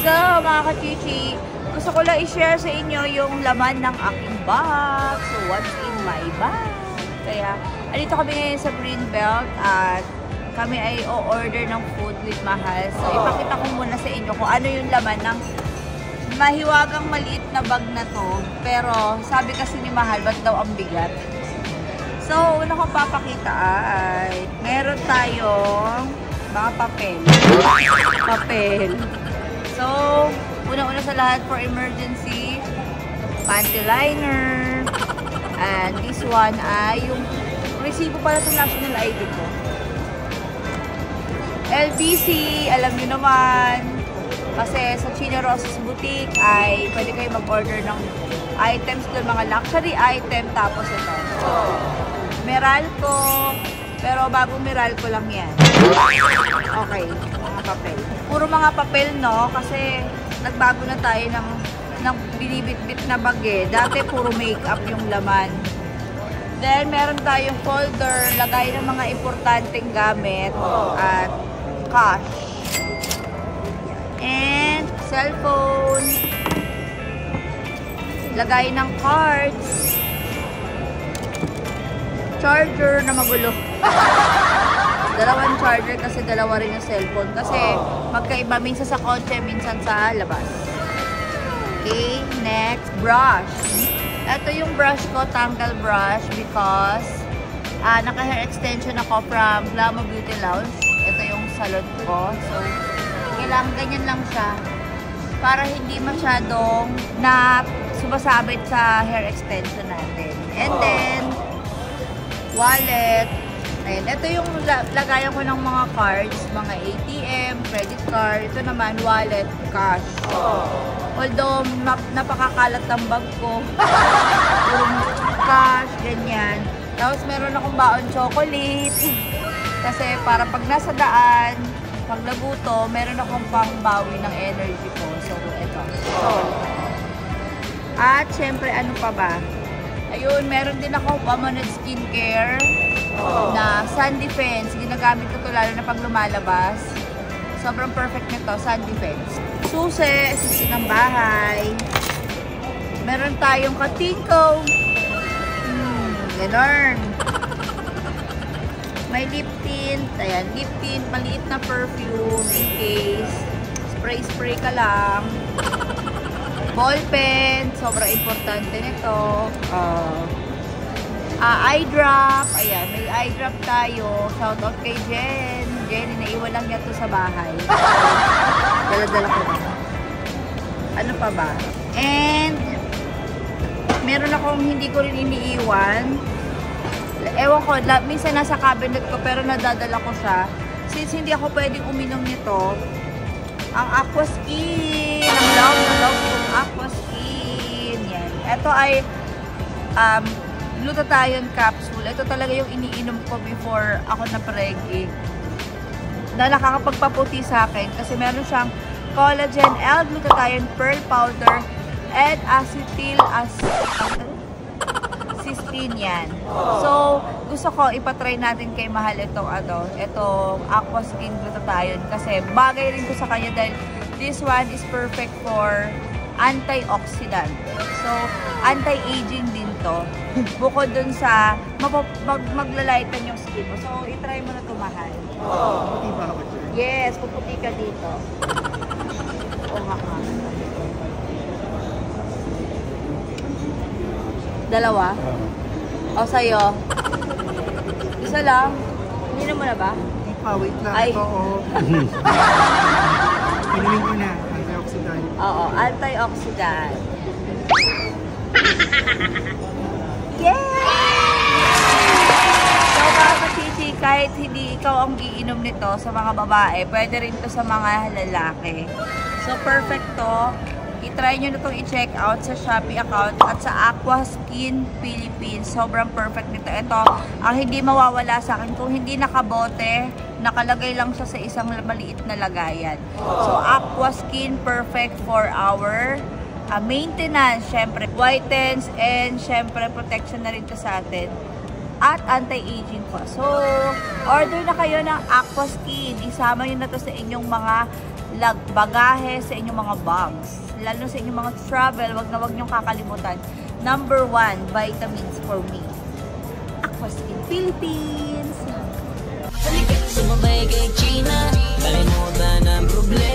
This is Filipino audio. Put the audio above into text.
So, mga kachichi, gusto ko lang i-share sa inyo yung laman ng aking bag. So, what's in my bag? Kaya, andito kami ngayon sa Greenbelt at kami ay o-order ng food with Mahal. So, ipakita ko muna sa inyo kung ano yung laman ng mahiwagang maliit na bag na to. Pero, sabi kasi ni Mahal, ba't daw ang bigat? So, una kong papakita ay meron tayong mga papel. So, una-una sa lahat for emergency, panty liner. And this one ay yung resibo pala itong national ID ko. LBC, alam nyo naman. Kasi sa Chino Rosa's Boutique ay pwede kayo mag-order ng items doon, mga luxury item. Tapos ito. So, Meralco. Pero bagong Meralco lang yan. Okay, mga papel. Puro mga papel, no? Kasi nagbago na tayo ng binibit-bit na bag eh. Dati puro makeup yung laman. Then, meron tayong folder, lagay ng mga importanteng gamit at cash. And cellphone. Lagay ng cards. Charger na magulo. Dalawang charger kasi dalawa rin yung cellphone. Kasi magkaiba minsan sa kotse, minsan sa labas. Okay, next, brush. Ito yung brush ko, tangle brush, because naka-hair extension ako from Glamour Beauty Lounge. Ito yung salon ko. So, kailangan ganyan lang siya para hindi masyadong sumasabit sa hair extension natin. And then, wallet. Ayan, ito yung lagayan ko ng mga cards, mga ATM, credit card. Ito naman, wallet, cash. Although, napakakalat ng bag ko. Cash, ganyan. Tapos, meron akong baon chocolate. Kasi para pag nasa daan, pag naguto, meron akong pangbawi ng energy ko. So, ito. At, syempre, ano pa ba? Ayun, meron din akong Pamoned Skincare na Sun Defense. Ginagamit ko ito lalo na pag lumalabas. Sobrang perfect nito, Sun Defense. Susi ng bahay. Meron tayong katingko. Ganon. May lip tint. Ayan, lip tint. Maliit na perfume in case. Spray ka lang. Ball pen. Sobrang importante nito. Eye drop. Ayan, may eye drop tayo. Shout out kay Jen. Jen, naiwan lang niya to sa bahay. Dala-dala ko na. Ano pa ba? And, meron akong hindi ko rin iniiwan. Ewan ko, minsan nasa cabinet ko pero nadadala ko siya. Since hindi ako pwedeng uminom nito, ang Aqua Skin. Ang love yung Aqua Skin. Yan. Ito ay glutathione capsule. Ito talaga yung iniinom ko before ako na-pregnant. Na nakakapagpaputi sa akin kasi meron siyang collagen, L-glutathione, pearl powder, and cysteine yan. So, gusto ko ipatry natin kay Mahal itong Aqua Skin Glutathione kasi bagay rin ko sa kanya dahil this one is perfect for antioxidant. So, anti-aging din to. Bukod dun sa maglalighten yung skin mo. So, itry mo na ito, Mahal. Puti ba ako dyan? Yes, puputi ka dito. Oo nga. Dalawa? O, sa'yo? Isa lang? Hindi mo na ba? Wait lang. Ay. Oo. Pinumin ko na. Antioxidant. Oo, antioxidant. Yay! So, mga kachichi, kahit hindi ikaw ang giinom nito sa mga babae, pwede rin to sa mga lalaki. So, perfect to. I-try nyo na itong i-check out sa Shopee account at sa Aqua Skin Philippines. Sobrang perfect nito. Ito, ang hindi mawawala sa akin, kung hindi nakabote, nakalagay lang siya sa isang maliit na lagayan. So, Aqua Skin, perfect for our maintenance, syempre, whitens, and syempre, protection na rin ito sa atin. At anti-aging pa. So, order na kayo ng Aqua Skin. Isama nyo na to sa inyong mga bagahe sa inyong mga bags. Lalo sa inyong mga travel, wag niyong kakalimutan. Number 1, vitamins for me. Aquaskin Philippines! Halika, sumabay kay Gina. Kalimutan ang problema.